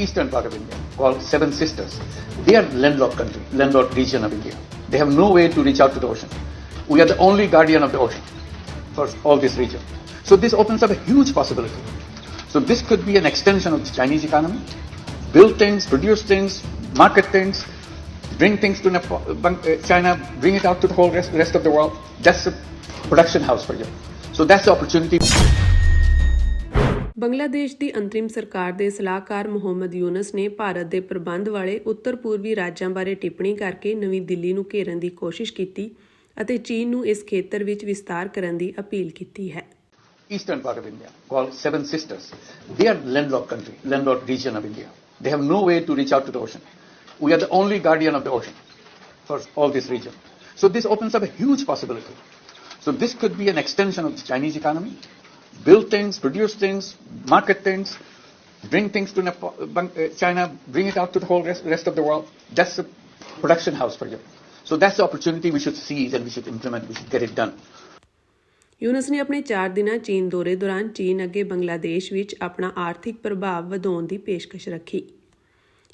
eastern part of India called Seven Sisters. They are landlocked country, landlocked region of India. They have no way to reach out to the ocean. We are the only guardian of the ocean for all this region. So this opens up a huge possibility. So this could be an extension of the Chinese economy. Build things, produce things, market things, bring things to China, bring it out to the whole rest of the world. That's a production house for you. So that's the opportunity. Bangladesh ਦੀ ਅੰਤਰਿਮ ਸਰਕਾਰ ਦੇ ਸਲਾਹਕਾਰ ਮੁਹੰਮਦ ਯੂਨਸ ਨੇ ਭਾਰਤ ਦੇ ਪ੍ਰਬੰਧ ਵਾਲੇ ਉੱਤਰ ਪੂਰਬੀ ਰਾਜਾਂ ਬਾਰੇ ਟਿੱਪਣੀ ਕਰਕੇ ਨਵੀਂ ਦਿੱਲੀ ਨੂੰ ਘੇਰਨ ਦੀ ਕੋਸ਼ਿਸ਼ ਕੀਤੀ ਅਤੇ ਚੀਨ ਨੂੰ ਇਸ ਖੇਤਰ ਵਿੱਚ ਵਿਸਤਾਰ ਕਰਨ ਦੀ ਅਪੀਲ ਕੀਤੀ ਹੈ। Eastern part of India called Seven Sisters. They are landlocked country, landlocked region of India. They have no way to reach out to the ocean. We are the only guardian of the ocean for all this region. So this opens up a huge possibility. So this could be an extension of the Chinese economy. Build things, produce things, market things, bring things to China, bring it out to the whole rest of the world. That's a production house for you. So that's the opportunity we should seize and we should implement, we should get it done. Yunus ਨੇ ਆਪਣੇ 4 ਦਿਨਾਂ ਚੀਨ ਦੌਰੇ ਦੌਰਾਨ ਚੀਨ ਅੱਗੇ ਬੰਗਲਾਦੇਸ਼ ਵਿੱਚ ਆਪਣਾ ਆਰਥਿਕ ਪ੍ਰਭਾਵ ਵਧਾਉਣ ਦੀ ਪੇਸ਼ਕਸ਼ ਰੱਖੀ।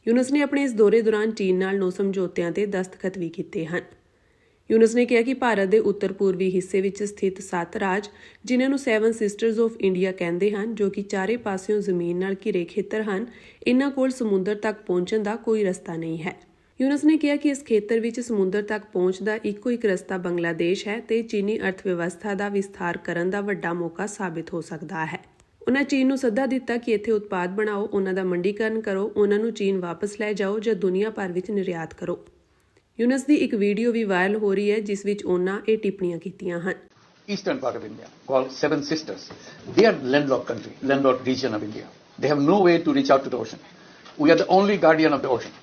ਯੂਨਸ ਨੇ ਆਪਣੇ ਇਸ ਦੌਰੇ ਦੌਰਾਨ ਚੀਨ ਨਾਲ 9 ਸਮਝੌਤਿਆਂ ਤੇ ਦਸਤਖਤ ਵੀ ਕੀਤੇ ਹਨ। ਯੂਨਸ ਨੇ ਕਿਹਾ ਕਿ ਭਾਰਤ ਦੇ ਉੱਤਰ ਪੂਰਬੀ ਹਿੱਸੇ ਵਿੱਚ ਸਥਿਤ 7 ਰਾਜ, ਜਿਨ੍ਹਾਂ ਨੂੰ 7 ਸਿਸਟਰਸ ਆਫ ਇੰਡੀਆ ਕਹਿੰਦੇ ਹਨ, ਜੋ ਕਿ ਚਾਰੇ ਪਾਸਿਓਂ ਜ਼ਮੀਨ ਨਾਲ ਘਿਰੇ ਖੇਤਰ ਹਨ, ਇਨ੍ਹਾਂ ਕੋਲ ਸਮੁੰਦਰ ਤੱਕ ਪਹੁੰਚਣ ਦਾ ਕੋਈ ਰਸਤਾ ਨਹੀਂ ਹੈ। ਯੂਨਸ ਨੇ ਕਿਹਾ ਕਿ ਇਸ ਖੇਤਰ ਵਿੱਚ ਸਮੁੰਦਰ ਤੱਕ ਪਹੁੰਚ ਦਾ ਇੱਕੋ ਇੱਕ ਰਸਤਾ ਬੰਗਲਾਦੇਸ਼ ਹੈ ਤੇ ਚੀਨੀ ਅਰਥਵਿਵਸਥਾ ਦਾ ਵਿਸਥਾਰ ਕਰਨ ਦਾ ਵੱਡਾ ਮੌਕਾ ਸਾਬਿਤ ਹੋ ਸਕਦਾ ਹੈ। ਉਨ੍ਹਾਂ ਚੀਨ ਨੂੰ ਸੱਦਾ ਦਿੱਤਾ ਕਿ ਇੱਥੇ ਉਤਪਾਦ ਬਣਾਓ, ਉਨ੍ਹਾਂ ਦਾ ਮੰਡੀਕਰਨ ਕਰੋ, ਉਨ੍ਹਾਂ ਨੂੰ ਚੀਨ ਵਾਪਸ ਲੈ ਜਾਓ ਜਾਂ ਦੁਨੀਆ ਭਰ ਵਿੱਚ ਨਿਰਯਾਤ ਕਰੋ। ਯੂਨਸ ਦੀ ਇੱਕ ਵੀਡੀਓ ਵੀ ਵਾਇਰਲ ਹੋ ਰਹੀ ਹੈ ਜਿਸ ਵਿੱਚ ਉਨ੍ਹਾਂ ਇਹ ਟਿੱਪਣੀਆਂ ਕੀਤੀਆਂ ਹਨ। Eastern part of India called Seven Sisters. They are landlocked country, landlocked region of India. They have no way to reach out to the ocean. We are the only guardian of the ocean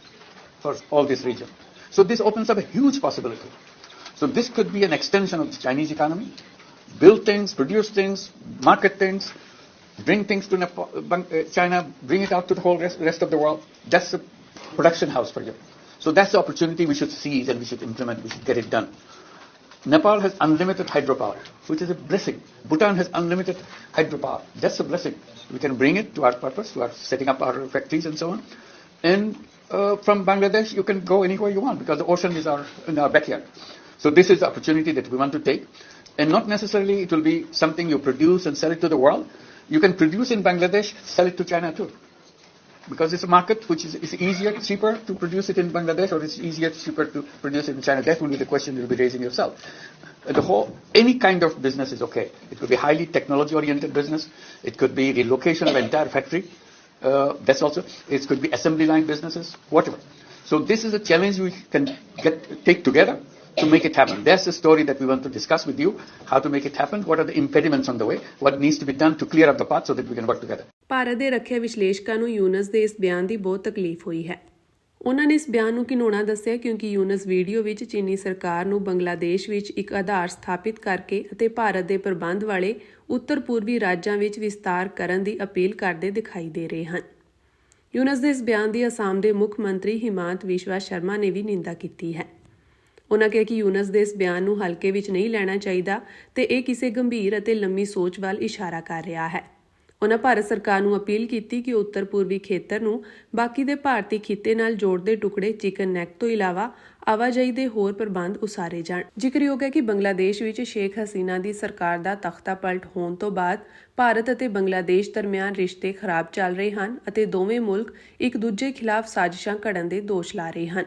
for all this region. So this opens up a huge possibility. So this could be an extension of the Chinese economy. Build things, produce things, market things, bring things to China, bring it out to the whole rest of the world. That's a production house for you. So that's the opportunity we should seize and we should implement, we should get it done. Nepal has unlimited hydropower, which is a blessing. Bhutan has unlimited hydropower. That's a blessing. We can bring it to our purpose, to our setting up our factories and so on. And from Bangladesh, you can go anywhere you want because the ocean is in our backyard. So this is the opportunity that we want to take. And not necessarily it will be something you produce and sell it to the world. You can produce in Bangladesh, sell it to China too. Because it's a market which is easier, cheaper to produce it in Bangladesh, or it's easier, cheaper to produce it in China. That will be the question you'll be raising yourself. Any kind of business is okay. It could be highly technology-oriented business. It could be relocation of an entire factory. That's also. It could be assembly line businesses, whatever. So this is a challenge we can take together to make it happen. That's the story that we want to discuss with you, how to make it happen, what are the impediments on the way, what needs to be done to clear up the path so that we can work together. Bharat ਦੇ ਰੱਖਿਆ ਵਿਸ਼ਲੇਸ਼ਕਾਂ ਨੂੰ ਯੂਨਸ ਦੇ ਇਸ ਬਿਆਨ ਦੀ ਬਹੁਤ ਤਕਲੀਫ ਹੋਈ ਹੈ। ਉਹਨਾਂ ਨੇ ਇਸ ਬਿਆਨ ਨੂੰ ਘਿਨਾਉਣਾ ਦੱਸਿਆ ਕਿਉਂਕਿ ਯੂਨਸ ਵੀਡੀਓ ਵਿੱਚ ਚੀਨੀ ਸਰਕਾਰ ਨੂੰ ਬੰਗਲਾਦੇਸ਼ ਵਿੱਚ ਇੱਕ ਆਧਾਰ ਸਥਾਪਿਤ ਕਰਕੇ ਅਤੇ ਭਾਰਤ ਦੇ ਪ੍ਰਬੰਧ ਵਾਲੇ ਉੱਤਰ ਪੂਰਬੀ ਰਾਜਾਂ ਵਿੱਚ ਵਿਸਤਾਰ ਕਰਨ ਦੀ ਅਪੀਲ ਕਰਦੇ ਦਿਖਾਈ ਦੇ ਰਹੇ ਹਨ। ਯੂਨਸ ਦੇ ਇਸ ਬਿਆਨ ਦੀ ਅਸਾਮ ਦੇ ਮੁੱਖ ਮੰਤਰੀ ਹਿਮਾਂਤ ਬਿਸਵਾ ਸ਼ਰਮਾ ਨੇ ਵੀ ਨਿੰਦਾ ਕੀਤੀ ਹੈ। ਉਨ੍ਹਾਂ ਕਿਹਾ ਕਿ ਯੂਨਸ ਦੇ ਇਸ ਬਿਆਨ ਨੂੰ ਹਲਕੇ ਵਿੱਚ ਨਹੀਂ ਲੈਣਾ ਚਾਹੀਦਾ ਤੇ ਇਹ ਕਿਸੇ ਗੰਭੀਰ ਅਤੇ ਲੰਮੀ ਸੋਚ ਵੱਲ ਇਸ਼ਾਰਾ ਕਰ ਰਿਹਾ ਹੈ। ਉਨ੍ਹਾਂ ਭਾਰਤ ਸਰਕਾਰ ਨੂੰ ਅਪੀਲ ਕੀਤੀ ਕਿ ਉੱਤਰ ਪੂਰਬੀ ਖੇਤਰ ਨੂੰ ਬਾਕੀ ਦੇ ਭਾਰਤੀ ਖਿੱਤੇ ਨਾਲ ਜੋੜਦੇ ਟੁਕੜੇ ਚਿਕਨ ਨੈਕ ਤੋਂ ਇਲਾਵਾ ਆਵਾਜਾਈ ਦੇ ਹੋਰ ਪ੍ਰਬੰਧ ਉਸਾਰੇ ਜਾਣ। ਜ਼ਿਕਰਯੋਗ ਹੈ ਕਿ ਬੰਗਲਾਦੇਸ਼ ਵਿੱਚ ਸ਼ੇਖ ਹਸੀਨਾ ਦੀ ਸਰਕਾਰ ਦਾ ਤਖਤਾ ਪਲਟ ਹੋਣ ਤੋਂ ਬਾਅਦ ਭਾਰਤ ਅਤੇ ਬੰਗਲਾਦੇਸ਼ ਦਰਮਿਆਨ ਰਿਸ਼ਤੇ ਖਰਾਬ ਚੱਲ ਰਹੇ ਹਨ ਅਤੇ ਦੋਵੇਂ ਮੁਲਕ ਇੱਕ ਦੂਜੇ ਖਿਲਾਫ ਸਾਜ਼ਿਸ਼ਾਂ ਘੜਨ ਦੇ ਦੋਸ਼ ਲਾ ਰਹੇ ਹਨ।